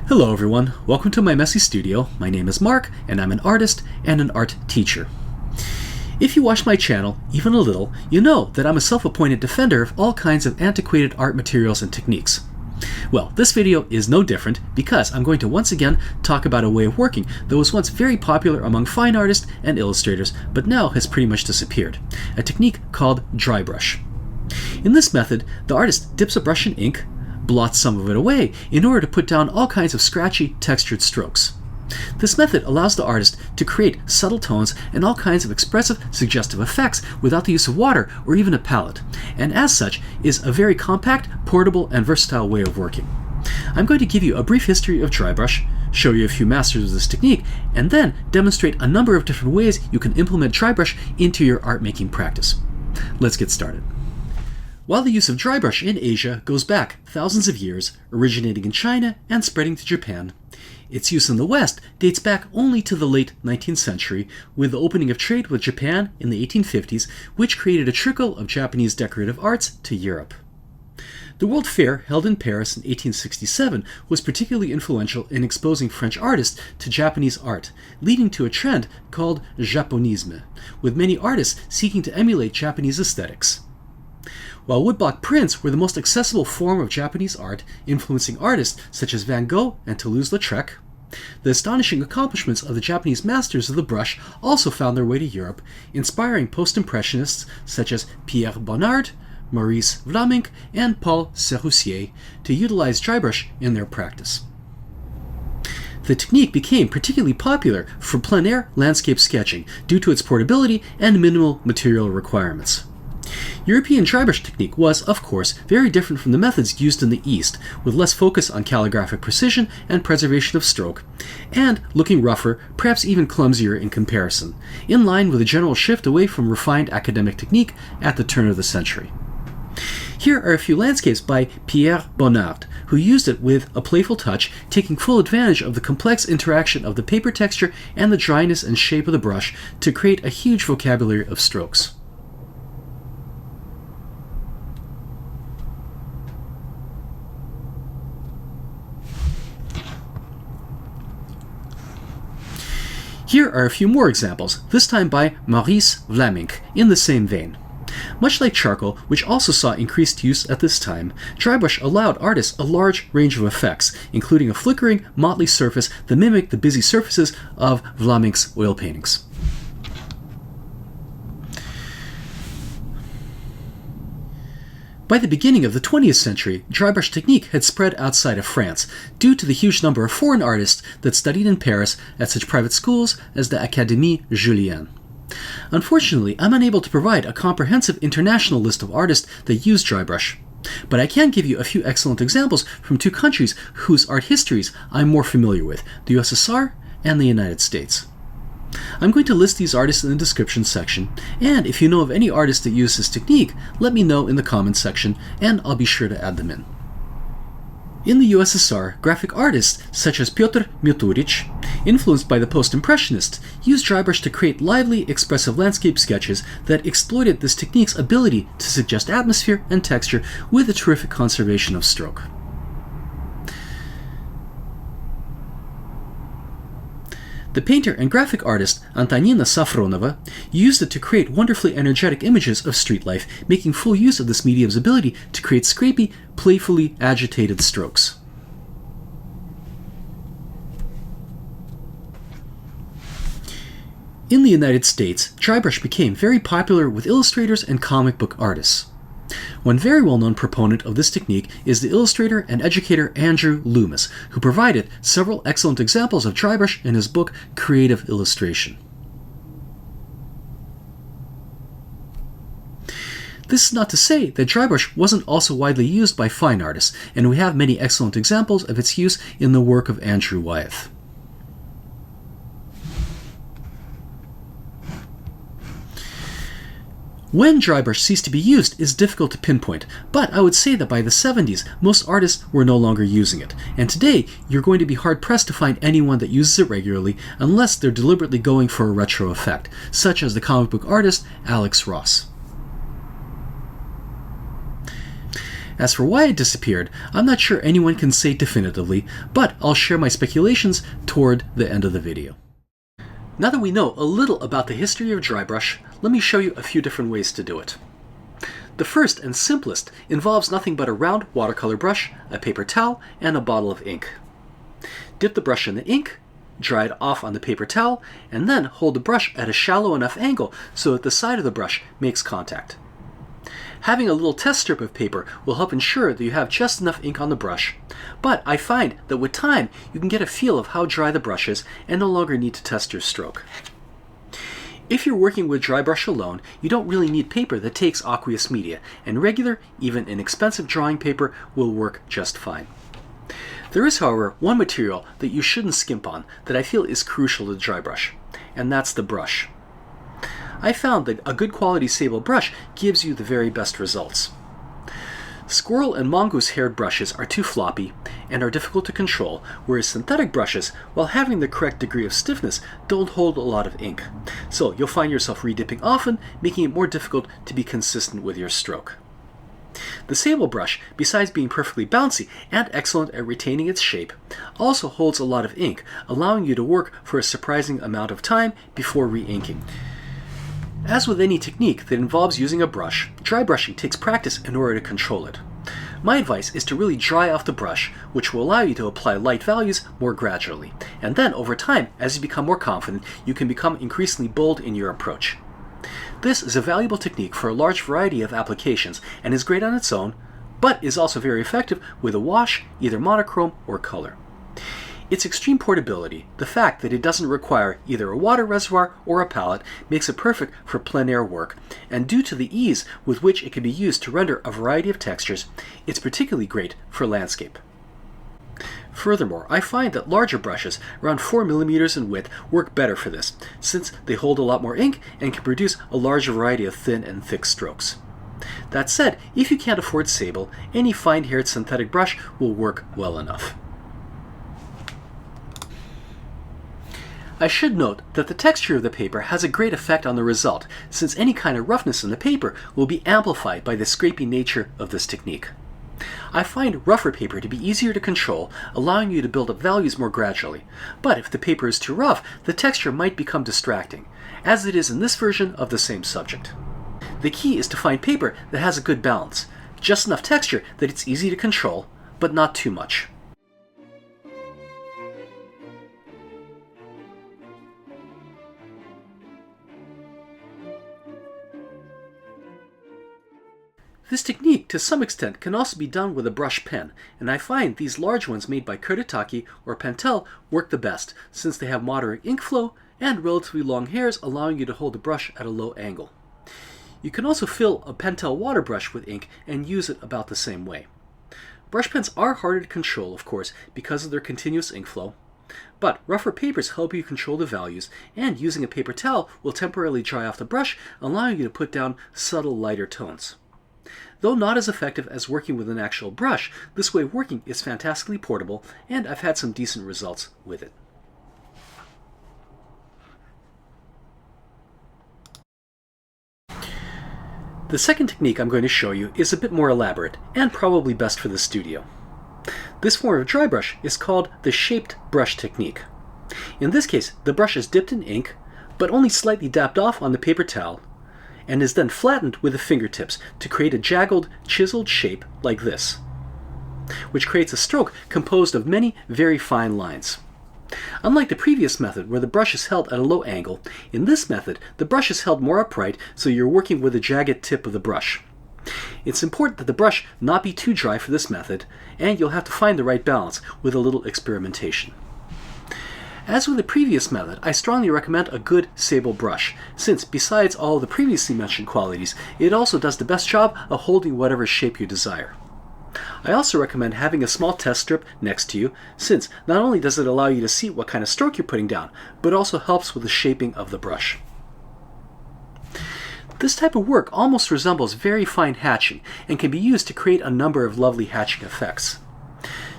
Hello everyone, welcome to my messy studio. My name is Mark, and I'm an artist and an art teacher. If you watch my channel, even a little, you know that I'm a self-appointed defender of all kinds of antiquated art materials and techniques. Well, this video is no different because I'm going to once again talk about a way of working that was once very popular among fine artists and illustrators, but now has pretty much disappeared. A technique called drybrush. In this method, the artist dips a brush in ink, blots some of it away in order to put down all kinds of scratchy, textured strokes. This method allows the artist to create subtle tones and all kinds of expressive, suggestive effects without the use of water or even a palette, and as such is a very compact, portable, and versatile way of working. I'm going to give you a brief history of drybrush, show you a few masters of this technique, and then demonstrate a number of different ways you can implement drybrush into your art making practice. Let's get started. While the use of drybrush in Asia goes back thousands of years, originating in China and spreading to Japan, its use in the West dates back only to the late 19th century, with the opening of trade with Japan in the 1850s, which created a trickle of Japanese decorative arts to Europe. The World Fair, held in Paris in 1867, was particularly influential in exposing French artists to Japanese art, leading to a trend called Japonisme, with many artists seeking to emulate Japanese aesthetics. While woodblock prints were the most accessible form of Japanese art, influencing artists such as Van Gogh and Toulouse-Lautrec, the astonishing accomplishments of the Japanese masters of the brush also found their way to Europe, inspiring post-impressionists such as Pierre Bonnard, Maurice Vlaminck, and Paul Sérussier to utilize drybrush in their practice. The technique became particularly popular for plein-air landscape sketching due to its portability and minimal material requirements. European drybrush technique was, of course, very different from the methods used in the East, with less focus on calligraphic precision and preservation of stroke, and looking rougher, perhaps even clumsier in comparison, in line with a general shift away from refined academic technique at the turn of the century. Here are a few landscapes by Pierre Bonnard, who used it with a playful touch, taking full advantage of the complex interaction of the paper texture and the dryness and shape of the brush to create a huge vocabulary of strokes. Here are a few more examples, this time by Maurice Vlaminck, in the same vein. Much like charcoal, which also saw increased use at this time, drybrush allowed artists a large range of effects, including a flickering, motley surface that mimicked the busy surfaces of Vlaminck's oil paintings. By the beginning of the 20th century, drybrush technique had spread outside of France, due to the huge number of foreign artists that studied in Paris at such private schools as the Académie Julienne. Unfortunately, I'm unable to provide a comprehensive international list of artists that use drybrush, but I can give you a few excellent examples from two countries whose art histories I'm more familiar with, the USSR and the United States. I'm going to list these artists in the description section, and if you know of any artists that use this technique, let me know in the comments section, and I'll be sure to add them in. In the USSR, graphic artists such as Pyotr Mioturic, influenced by the post-impressionists, used drybrush to create lively, expressive landscape sketches that exploited this technique's ability to suggest atmosphere and texture with a terrific conservation of stroke. The painter and graphic artist Antonina Safronova used it to create wonderfully energetic images of street life, making full use of this medium's ability to create scrapey, playfully agitated strokes. In the United States, drybrush became very popular with illustrators and comic book artists. One very well-known proponent of this technique is the illustrator and educator Andrew Loomis, who provided several excellent examples of drybrush in his book Creative Illustration. This is not to say that drybrush wasn't also widely used by fine artists, and we have many excellent examples of its use in the work of Andrew Wyeth. When drybrush ceased to be used is difficult to pinpoint, but I would say that by the 70s, most artists were no longer using it, and today you're going to be hard-pressed to find anyone that uses it regularly unless they're deliberately going for a retro effect, such as the comic book artist Alex Ross. As for why it disappeared, I'm not sure anyone can say definitively, but I'll share my speculations toward the end of the video. Now that we know a little about the history of dry brush, let me show you a few different ways to do it. The first and simplest involves nothing but a round watercolor brush, a paper towel, and a bottle of ink. Dip the brush in the ink, dry it off on the paper towel, and then hold the brush at a shallow enough angle so that the side of the brush makes contact. Having a little test strip of paper will help ensure that you have just enough ink on the brush, but I find that with time you can get a feel of how dry the brush is and no longer need to test your stroke. If you're working with dry brush alone, you don't really need paper that takes aqueous media, and regular, even inexpensive drawing paper will work just fine. There is, however, one material that you shouldn't skimp on that I feel is crucial to the dry brush, and that's the brush. I found that a good quality sable brush gives you the very best results. Squirrel and mongoose-haired brushes are too floppy and are difficult to control, whereas synthetic brushes, while having the correct degree of stiffness, don't hold a lot of ink. So you'll find yourself redipping often, making it more difficult to be consistent with your stroke. The sable brush, besides being perfectly bouncy and excellent at retaining its shape, also holds a lot of ink, allowing you to work for a surprising amount of time before re-inking. As with any technique that involves using a brush, dry brushing takes practice in order to control it. My advice is to really dry off the brush, which will allow you to apply light values more gradually. And then, over time, as you become more confident, you can become increasingly bold in your approach. This is a valuable technique for a large variety of applications and is great on its own, but is also very effective with a wash, either monochrome or color. Its extreme portability, the fact that it doesn't require either a water reservoir or a palette, makes it perfect for plein air work, and due to the ease with which it can be used to render a variety of textures, it's particularly great for landscape. Furthermore, I find that larger brushes, around 4 mm in width, work better for this, since they hold a lot more ink and can produce a larger variety of thin and thick strokes. That said, if you can't afford sable, any fine-haired synthetic brush will work well enough. I should note that the texture of the paper has a great effect on the result, since any kind of roughness in the paper will be amplified by the scrapey nature of this technique. I find rougher paper to be easier to control, allowing you to build up values more gradually, but if the paper is too rough, the texture might become distracting, as it is in this version of the same subject. The key is to find paper that has a good balance, just enough texture that it's easy to control, but not too much. This technique, to some extent, can also be done with a brush pen, and I find these large ones made by Kuretake or Pentel work the best, since they have moderate ink flow and relatively long hairs, allowing you to hold the brush at a low angle. You can also fill a Pentel water brush with ink and use it about the same way. Brush pens are harder to control, of course, because of their continuous ink flow, but rougher papers help you control the values, and using a paper towel will temporarily dry off the brush, allowing you to put down subtle lighter tones. Though not as effective as working with an actual brush, this way of working is fantastically portable, and I've had some decent results with it. The second technique I'm going to show you is a bit more elaborate, and probably best for the studio. This form of dry brush is called the shaped brush technique. In this case, the brush is dipped in ink, but only slightly dabbed off on the paper towel, and is then flattened with the fingertips to create a jagged, chiseled shape like this, which creates a stroke composed of many very fine lines. Unlike the previous method where the brush is held at a low angle, in this method the brush is held more upright, so you're working with the jagged tip of the brush. It's important that the brush not be too dry for this method, and you'll have to find the right balance with a little experimentation. As with the previous method, I strongly recommend a good sable brush, since besides all the previously mentioned qualities, it also does the best job of holding whatever shape you desire. I also recommend having a small test strip next to you, since not only does it allow you to see what kind of stroke you're putting down, but also helps with the shaping of the brush. This type of work almost resembles very fine hatching, and can be used to create a number of lovely hatching effects.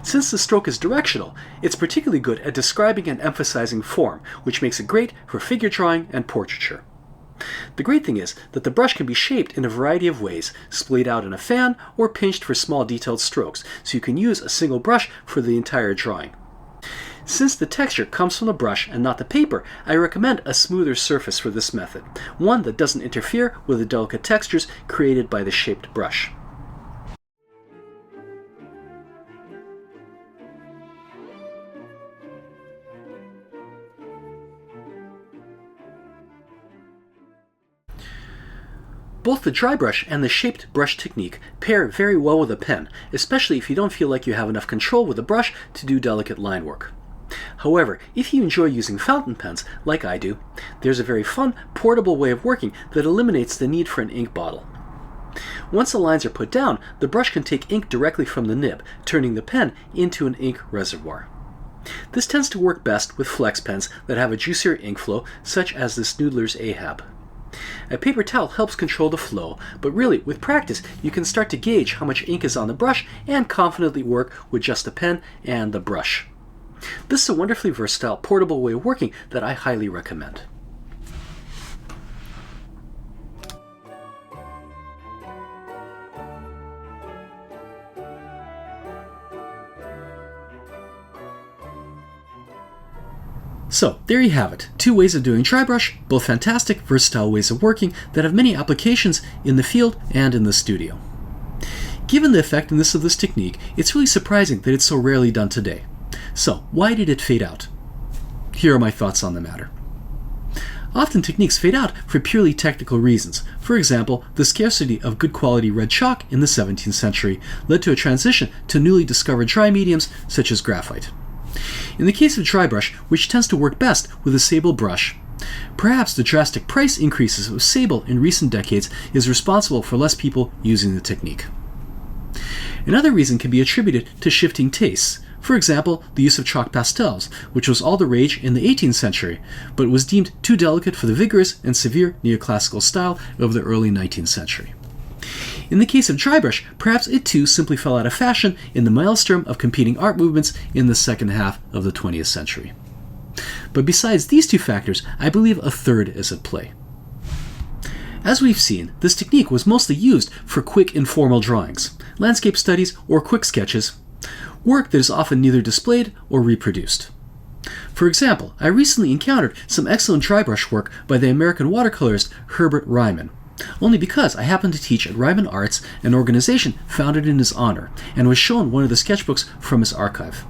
Since the stroke is directional, it's particularly good at describing and emphasizing form, which makes it great for figure drawing and portraiture. The great thing is that the brush can be shaped in a variety of ways, splayed out in a fan or pinched for small detailed strokes, so you can use a single brush for the entire drawing. Since the texture comes from the brush and not the paper, I recommend a smoother surface for this method, one that doesn't interfere with the delicate textures created by the shaped brush. Both the dry brush and the shaped brush technique pair very well with a pen, especially if you don't feel like you have enough control with a brush to do delicate line work. However, if you enjoy using fountain pens, like I do, there's a very fun, portable way of working that eliminates the need for an ink bottle. Once the lines are put down, the brush can take ink directly from the nib, turning the pen into an ink reservoir. This tends to work best with flex pens that have a juicier ink flow, such as this Noodler's Ahab. A paper towel helps control the flow, but really, with practice, you can start to gauge how much ink is on the brush and confidently work with just the pen and the brush. This is a wonderfully versatile, portable way of working that I highly recommend. So, there you have it. 2 ways of doing dry brush, both fantastic, versatile ways of working that have many applications in the field and in the studio. Given the effectiveness of this technique, it's really surprising that it's so rarely done today. So, why did it fade out? Here are my thoughts on the matter. Often techniques fade out for purely technical reasons. For example, the scarcity of good quality red chalk in the 17th century led to a transition to newly discovered dry mediums such as graphite. In the case of dry brush, which tends to work best with a sable brush, perhaps the drastic price increases of sable in recent decades is responsible for less people using the technique. Another reason can be attributed to shifting tastes. For example, the use of chalk pastels, which was all the rage in the 18th century, but was deemed too delicate for the vigorous and severe neoclassical style of the early 19th century. In the case of dry brush, perhaps it too simply fell out of fashion in the maelstrom of competing art movements in the second half of the 20th century. But besides these 2 factors, I believe a third is at play. As we've seen, this technique was mostly used for quick informal drawings, landscape studies, or quick sketches, work that is often neither displayed or reproduced. For example, I recently encountered some excellent dry brush work by the American watercolorist Herbert Ryman, only because I happened to teach at Ryman Arts, an organization founded in his honor, and was shown one of the sketchbooks from his archive.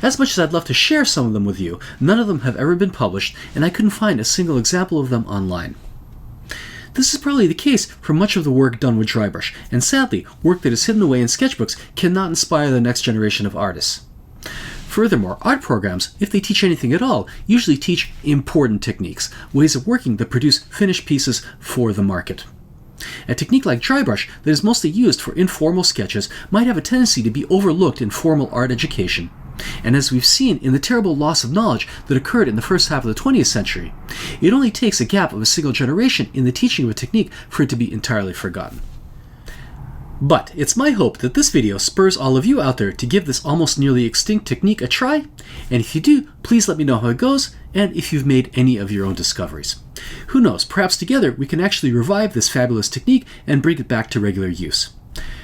As much as I'd love to share some of them with you, none of them have ever been published, and I couldn't find a single example of them online. This is probably the case for much of the work done with dry brush, and sadly, work that is hidden away in sketchbooks cannot inspire the next generation of artists. Furthermore, art programs, if they teach anything at all, usually teach important techniques, ways of working that produce finished pieces for the market. A technique like dry brush that is mostly used for informal sketches might have a tendency to be overlooked in formal art education. And as we've seen in the terrible loss of knowledge that occurred in the first half of the 20th century, it only takes a gap of a single generation in the teaching of a technique for it to be entirely forgotten. But it's my hope that this video spurs all of you out there to give this almost nearly extinct technique a try, and if you do, please let me know how it goes, and if you've made any of your own discoveries. Who knows, perhaps together we can actually revive this fabulous technique and bring it back to regular use.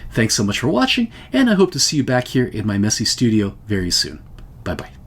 Thanks so much for watching, and I hope to see you back here in my messy studio very soon. Bye-bye.